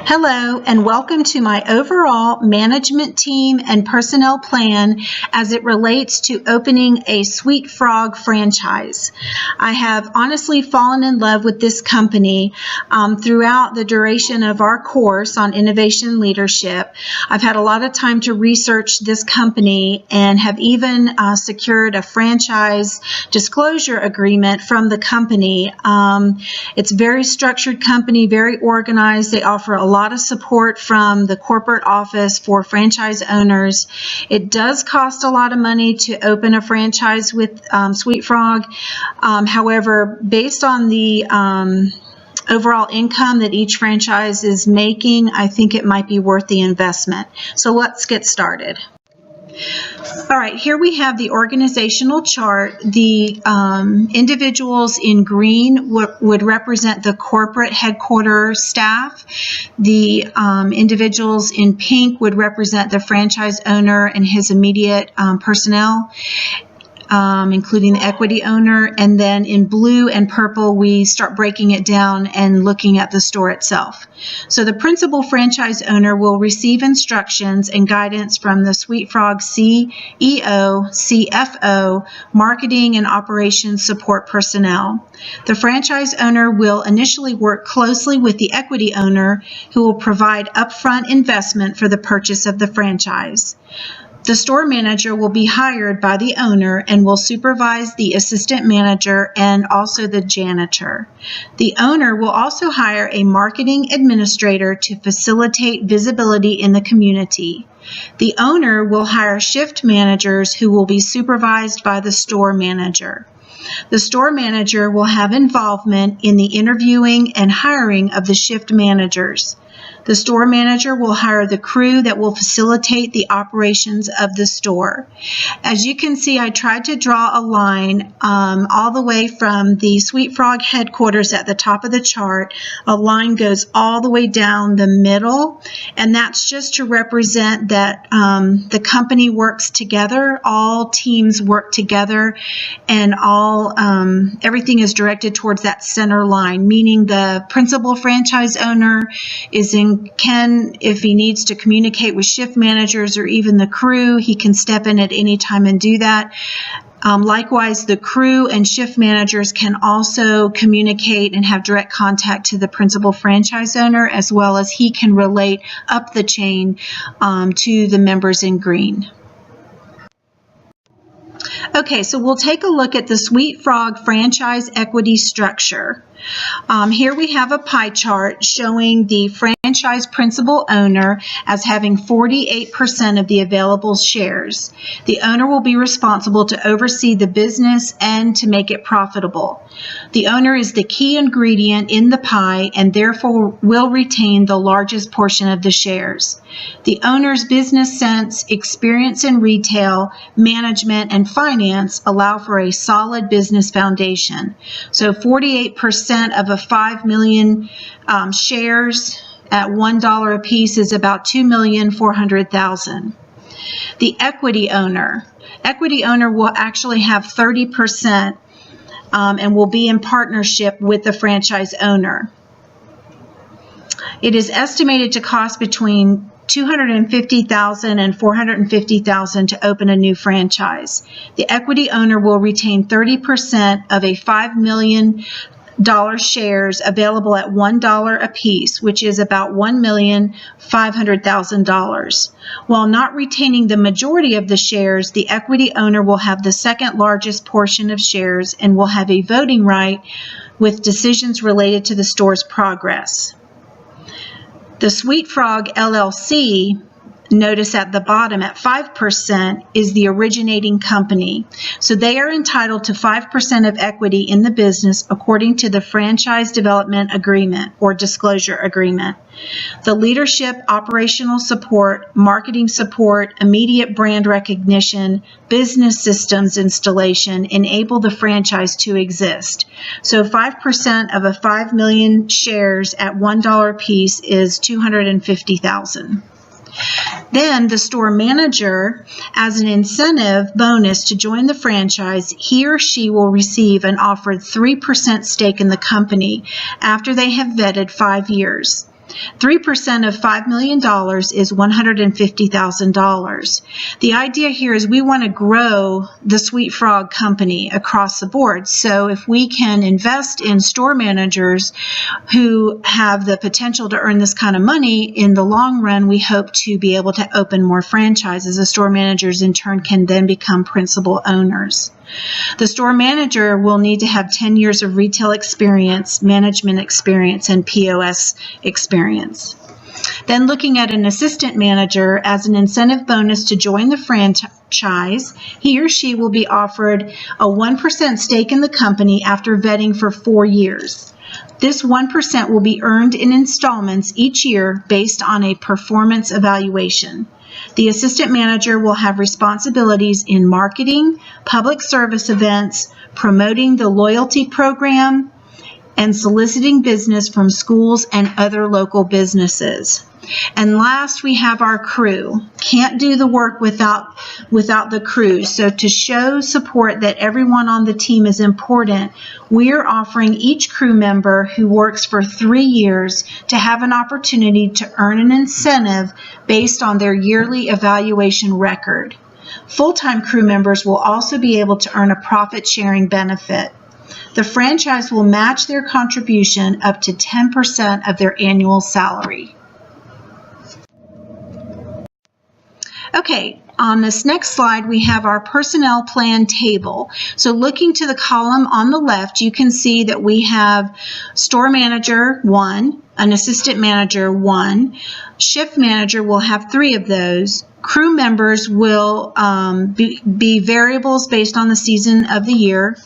Hello, and welcome to my overall management team and personnel plan as it relates to opening a Sweet Frog franchise. I have honestly fallen in love with this company throughout the duration of our course on innovation leadership. I've had a lot of time to research this company and have even secured a franchise disclosure agreement from the company. It's a very structured company, very organized. They offer a lot of support from the corporate office for franchise owners. It does cost a lot of money to open a franchise with Sweet Frog. However, based on the overall income that each franchise is making, I think it might be worth the investment. So let's get started. All right, here we have the organizational chart. The individuals in green would represent the corporate headquarters staff. The individuals in pink would represent the franchise owner and his immediate personnel, including the equity owner. And then in blue and purple, we start breaking it down and looking at the store itself. So the principal franchise owner will receive instructions and guidance from the Sweet Frog CEO, CFO, marketing and operations support personnel. The franchise owner will initially work closely with the equity owner, who will provide upfront investment for the purchase of the franchise. The store manager will be hired by the owner and will supervise the assistant manager and also the janitor. The owner will also hire a marketing administrator to facilitate visibility in the community. The owner will hire shift managers who will be supervised by the store manager. The store manager will have involvement in the interviewing and hiring of the shift managers. The store manager will hire the crew that will facilitate the operations of the store. As you can see, I tried to draw a line all the way from the Sweet Frog headquarters at the top of the chart. A line goes all the way down the middle, and that's just to represent that the company works together, all teams work together, and everything is directed towards that center line, meaning the principal franchise owner can, if he needs to communicate with shift managers or even the crew, he can step in at any time and do that. Likewise, the crew and shift managers can also communicate and have direct contact to the principal franchise owner, as well as he can relate up the chain to the members in green. Okay, so we'll take a look at the Sweet Frog franchise equity structure. Here we have a pie chart showing the franchise principal owner as having 48% of the available shares. The owner will be responsible to oversee the business and to make it profitable. The owner is the key ingredient in the pie and therefore will retain the largest portion of the shares. The owner's business sense, experience in retail, management, and finance allow for a solid business foundation. So 48% of a 5 million shares at $1 a piece is about $2,400,000. The equity owner will actually have 30% and will be in partnership with the franchise owner. It is estimated to cost between $250,000 and $450,000 to open a new franchise. The equity owner will retain 30% of a $5 million shares available at $1 a piece, which is about $1,500,000. While not retaining the majority of the shares, the equity owner will have the second largest portion of shares and will have a voting right with decisions related to the store's progress. The Sweet Frog LLC, notice at the bottom at 5%, is the originating company. So they are entitled to 5% of equity in the business according to the franchise development agreement or disclosure agreement. The leadership, operational support, marketing support, immediate brand recognition, business systems installation enable the franchise to exist. So 5% of a 5 million shares at $1 a piece is $250,000. Then the store manager, as an incentive bonus to join the franchise, he or she will receive an offered 3% stake in the company after they have vetted 5 years. 3% of $5 million is $150,000. The idea here is we want to grow the Sweet Frog Company across the board. So if we can invest in store managers who have the potential to earn this kind of money, in the long run, we hope to be able to open more franchises. The store managers in turn can then become principal owners. The store manager will need to have 10 years of retail experience, management experience, and POS experience. Then looking at an assistant manager as an incentive bonus to join the franchise, he or she will be offered a 1% stake in the company after vetting for 4 years. This 1% will be earned in installments each year based on a performance evaluation. The assistant manager will have responsibilities in marketing, public service events, promoting the loyalty program, and soliciting business from schools and other local businesses. And last, we have our crew. Can't do the work without the crew. So to show support that everyone on the team is important, we are offering each crew member who works for 3 years to have an opportunity to earn an incentive based on their yearly evaluation record. Full-time crew members will also be able to earn a profit-sharing benefit. The franchise will match their contribution up to 10% of their annual salary. Okay, on this next slide, we have our personnel plan table. So looking to the column on the left, you can see that we have store manager 1, an assistant manager 1, shift manager will have 3 of those. Crew members will be variables based on the season of the year.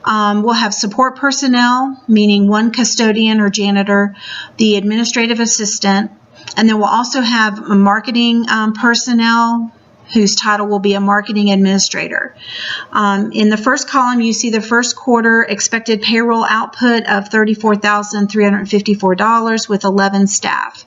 We'll have support personnel, meaning 1 custodian or janitor, the administrative assistant, and then we'll also have marketing personnel whose title will be a marketing administrator. In the first column, you see the first quarter expected payroll output of $34,354 with 11 staff.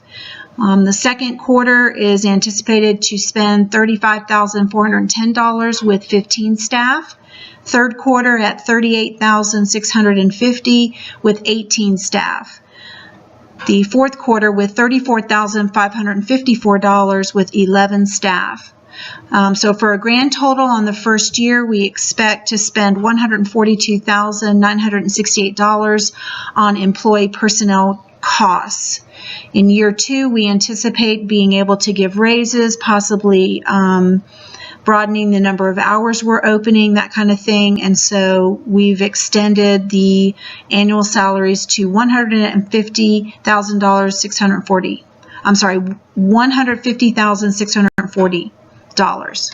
The second quarter is anticipated to spend $35,410 with 15 staff. Third quarter at $38,650 with 18 staff. The fourth quarter with $34,554 with 11 staff. So for a grand total on the first year, we expect to spend $142,968 on employee personnel costs. In year 2, we anticipate being able to give raises, possibly broadening the number of hours we're opening, that kind of thing. And so we've extended the annual salaries to $150,640.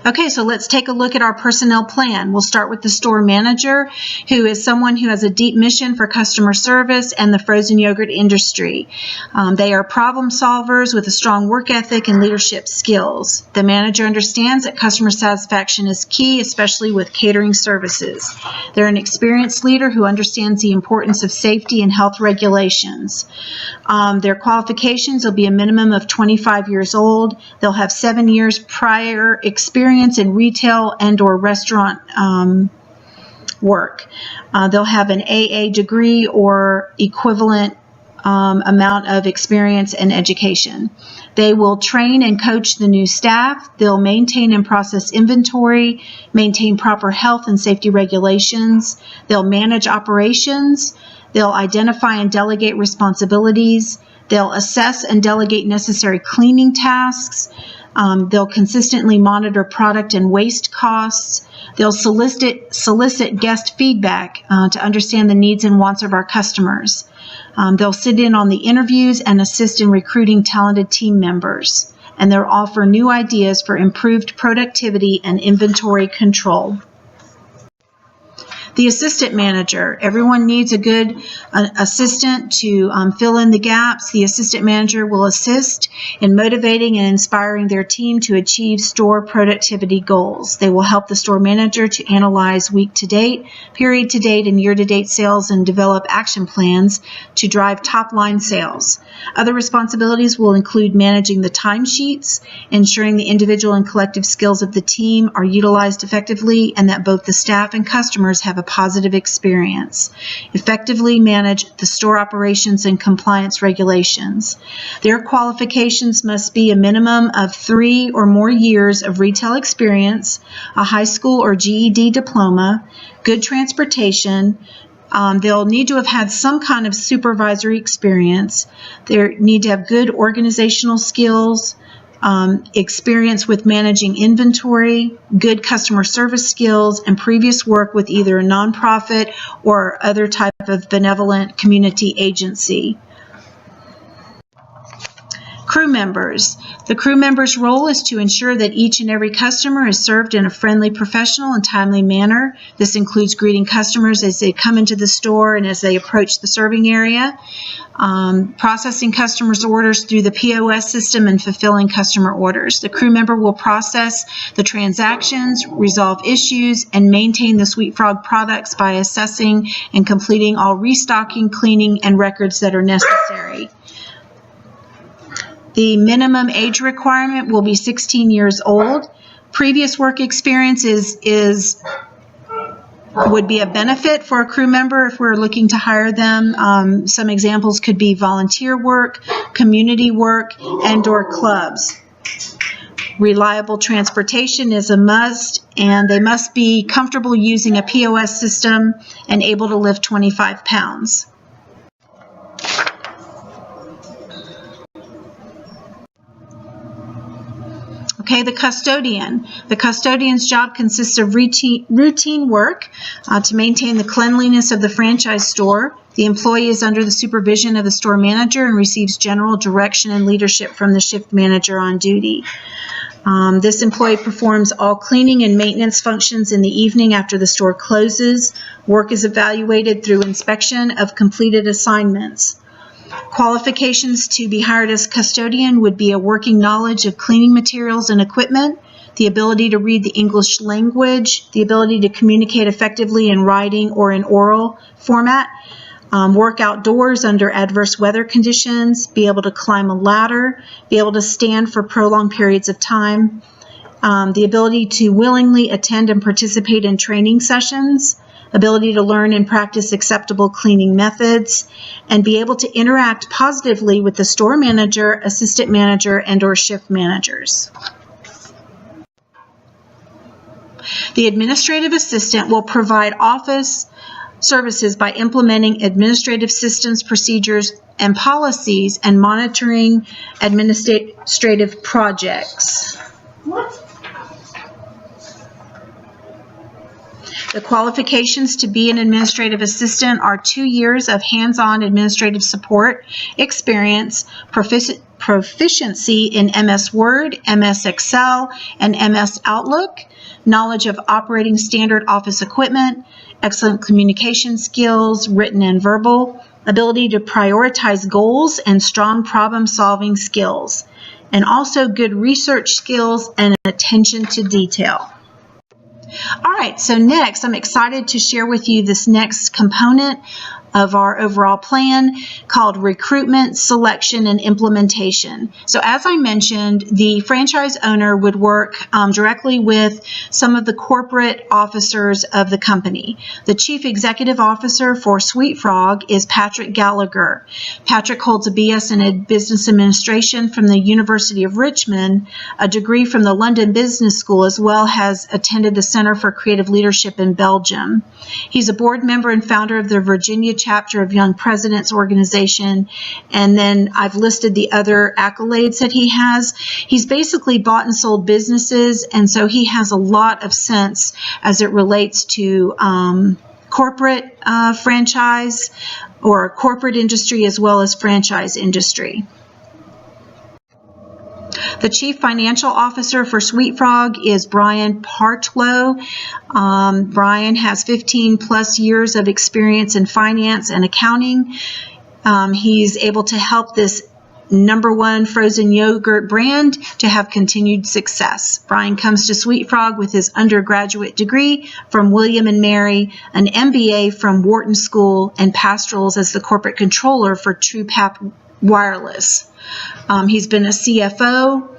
Okay, so let's take a look at our personnel plan. We'll start with the store manager, who is someone who has a deep mission for customer service and the frozen yogurt industry. They are problem solvers with a strong work ethic and leadership skills. The manager understands that customer satisfaction is key, especially with catering services. They're an experienced leader who understands the importance of safety and health regulations. Their qualifications will be a minimum of 25 years old. They'll have 7 years prior experience in retail and or restaurant work. They'll have an AA degree or equivalent amount of experience and education. They will train and coach the new staff. They'll maintain and process inventory, maintain proper health and safety regulations. They'll manage operations. They'll identify and delegate responsibilities. They'll assess and delegate necessary cleaning tasks. They'll consistently monitor product and waste costs. They'll solicit guest feedback to understand the needs and wants of our customers. They'll sit in on the interviews and assist in recruiting talented team members. And they'll offer new ideas for improved productivity and inventory control. The assistant manager. Everyone needs a good assistant to fill in the gaps. The assistant manager will assist in motivating and inspiring their team to achieve store productivity goals. They will help the store manager to analyze week-to-date, period-to-date, and year-to-date sales and develop action plans to drive top-line sales. Other responsibilities will include managing the timesheets, ensuring the individual and collective skills of the team are utilized effectively, and that both the staff and customers have a positive experience. Effectively manage the store operations and compliance regulations. Their qualifications must be a minimum of 3 or more years of retail experience, a high school or GED diploma, good transportation. They'll need to have had some kind of supervisory experience. They need to have good organizational skills, experience with managing inventory, good customer service skills, and previous work with either a nonprofit or other type of benevolent community agency. Crew members. The crew member's role is to ensure that each and every customer is served in a friendly, professional, and timely manner. This includes greeting customers as they come into the store and as they approach the serving area, processing customers' orders through the POS system, and fulfilling customer orders. The crew member will process the transactions, resolve issues, and maintain the Sweet Frog products by assessing and completing all restocking, cleaning, and records that are necessary. The minimum age requirement will be 16 years old. Previous work experience would be a benefit for a crew member if we're looking to hire them. Some examples could be volunteer work, community work, and/or clubs. Reliable transportation is a must, and they must be comfortable using a POS system and able to lift 25 pounds. Okay, the custodian. The custodian's job consists of routine work to maintain the cleanliness of the franchise store. The employee is under the supervision of the store manager and receives general direction and leadership from the shift manager on duty. This employee performs all cleaning and maintenance functions in the evening after the store closes. Work is evaluated through inspection of completed assignments. Qualifications to be hired as custodian would be a working knowledge of cleaning materials and equipment, the ability to read the English language, the ability to communicate effectively in writing or in oral format, work outdoors under adverse weather conditions, be able to climb a ladder, be able to stand for prolonged periods of time, the ability to willingly attend and participate in training sessions, ability to learn and practice acceptable cleaning methods, and be able to interact positively with the store manager, assistant manager, and/or shift managers. The administrative assistant will provide office services by implementing administrative systems, procedures, and policies, and monitoring administrative projects. The qualifications to be an administrative assistant are 2 years of hands-on administrative support experience, proficiency in MS Word, MS Excel, and MS Outlook, knowledge of operating standard office equipment, excellent communication skills, written and verbal, ability to prioritize goals, and strong problem-solving skills, and also good research skills and attention to detail. All right, so next, I'm excited to share with you this next component of our overall plan called recruitment, selection, and implementation. So as I mentioned, the franchise owner would work directly with some of the corporate officers of the company. The chief executive officer for Sweet Frog is Patrick Gallagher. Patrick holds a BS in Business Administration from the University of Richmond, a degree from the London Business School, as well as attended the Center for Creative Leadership in Belgium. He's a board member and founder of the Virginia chapter of Young Presidents Organization, and then I've listed the other accolades that he has. He's basically bought and sold businesses, and so he has a lot of sense as it relates to corporate franchise or corporate industry as well as franchise industry. The Chief Financial Officer for Sweet Frog is Brian Partlow. Brian has 15 plus years of experience in finance and accounting. He's able to help this #1 frozen yogurt brand to have continued success. Brian comes to Sweet Frog with his undergraduate degree from William & Mary, an MBA from Wharton School, and pastorals as the corporate controller for TruePath Wireless. He's been a CFO.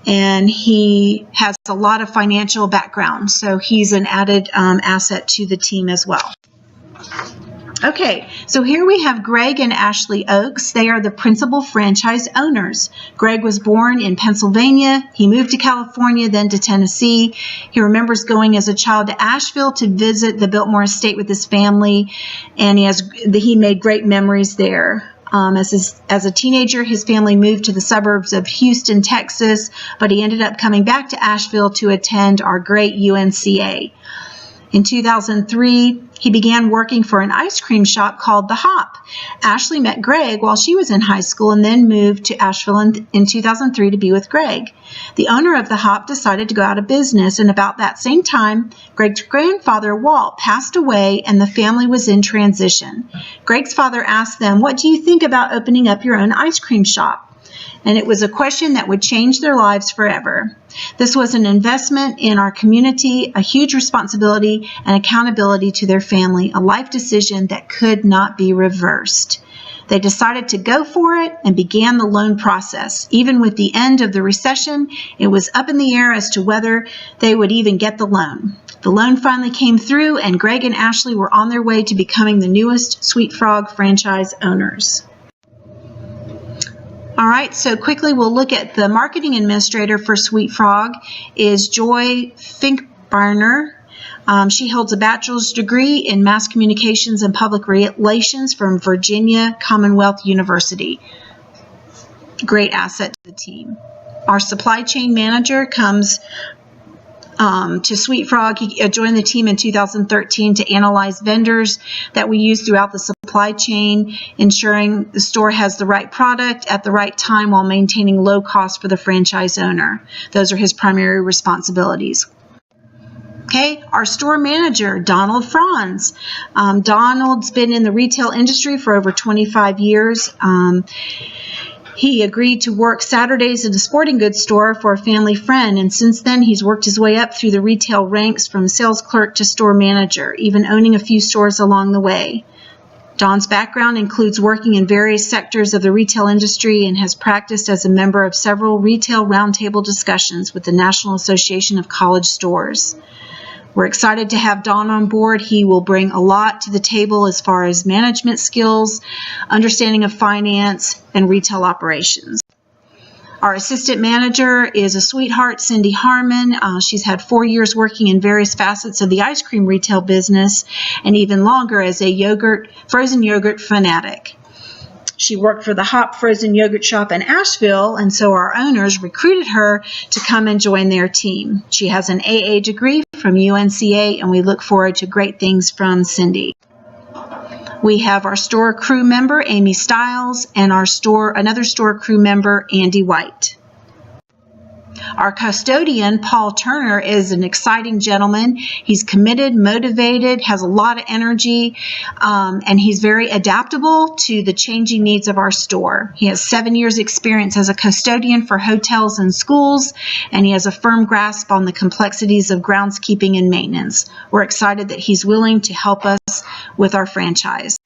and he has a lot of financial background, so he's an added asset to the team as well. Okay, so here we have Greg and Ashley Oakes. They are the principal franchise owners. Greg was born in Pennsylvania. He moved to California, then to Tennessee. He remembers going as a child to Asheville to visit the Biltmore estate with his family, and he made great memories there. As a teenager, his family moved to the suburbs of Houston, Texas, but he ended up coming back to Asheville to attend our great UNCA. In 2003, he began working for an ice cream shop called The Hop. Ashley met Greg while she was in high school and then moved to Asheville in 2003 to be with Greg. The owner of The Hop decided to go out of business, and about that same time, Greg's grandfather, Walt, passed away and the family was in transition. Greg's father asked them, "What do you think about opening up your own ice cream shop?" And it was a question that would change their lives forever. This was an investment in our community, a huge responsibility and accountability to their family, a life decision that could not be reversed. They decided to go for it and began the loan process. Even with the end of the recession, it was up in the air as to whether they would even get the loan. The loan finally came through, and Greg and Ashley were on their way to becoming the newest Sweet Frog franchise owners. All right, so quickly we'll look at the marketing administrator for Sweet Frog is Joy Finkbarner. She holds a bachelor's degree in mass communications and public relations from Virginia Commonwealth University. Great asset to the team. Our supply chain manager comes to Sweet Frog. He joined the team in 2013 to analyze vendors that we use throughout the supply chain, ensuring the store has the right product at the right time while maintaining low cost for the franchise owner. Those are his primary responsibilities. Okay, our store manager, Donald Franz. Donald's been in the retail industry for over 25 years. He agreed to work Saturdays at a sporting goods store for a family friend, and since then he's worked his way up through the retail ranks from sales clerk to store manager, even owning a few stores along the way. Don's background includes working in various sectors of the retail industry and has practiced as a member of several retail roundtable discussions with the National Association of College Stores. We're excited to have Don on board. He will bring a lot to the table as far as management skills, understanding of finance, and retail operations. Our assistant manager is a sweetheart, Cindy Harmon. She's had 4 years working in various facets of the ice cream retail business and even longer as a frozen yogurt fanatic. She worked for the Hop frozen yogurt shop in Asheville, and so our owners recruited her to come and join their team. She has an AA degree from UNCA, and we look forward to great things from Cindy. We have our store crew member, Amy Stiles, and another store crew member, Andy White. Our custodian, Paul Turner, is an exciting gentleman. He's committed, motivated, has a lot of energy, and he's very adaptable to the changing needs of our store. He has 7 years experience as a custodian for hotels and schools, and he has a firm grasp on the complexities of groundskeeping and maintenance. We're excited that he's willing to help us with our franchise.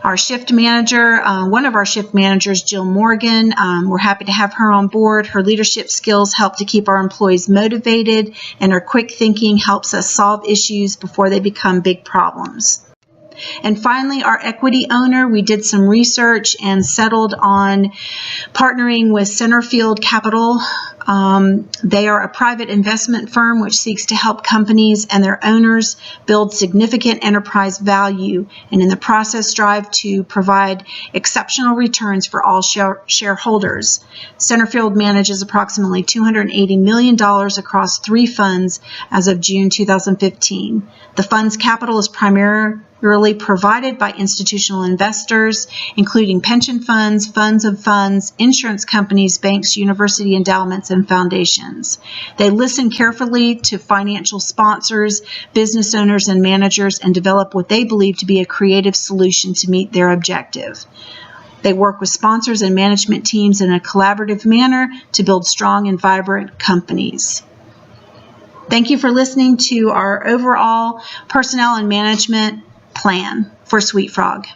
Our shift manager, one of our shift managers, Jill Morgan, we're happy to have her on board. Her leadership skills help to keep our employees motivated, and her quick thinking helps us solve issues before they become big problems. And finally, our equity owner, we did some research and settled on partnering with Centerfield Capital. They are a private investment firm which seeks to help companies and their owners build significant enterprise value, and in the process strive to provide exceptional returns for all shareholders. Centerfield manages approximately $280 million across 3 funds as of June 2015. The fund's capital is primarily provided by institutional investors, including pension funds, funds of funds, insurance companies, banks, university endowments, and foundations. They listen carefully to financial sponsors, business owners, and managers and develop what they believe to be a creative solution to meet their objective. They work with sponsors and management teams in a collaborative manner to build strong and vibrant companies. Thank you for listening to our overall personnel and management plan for Sweet Frog.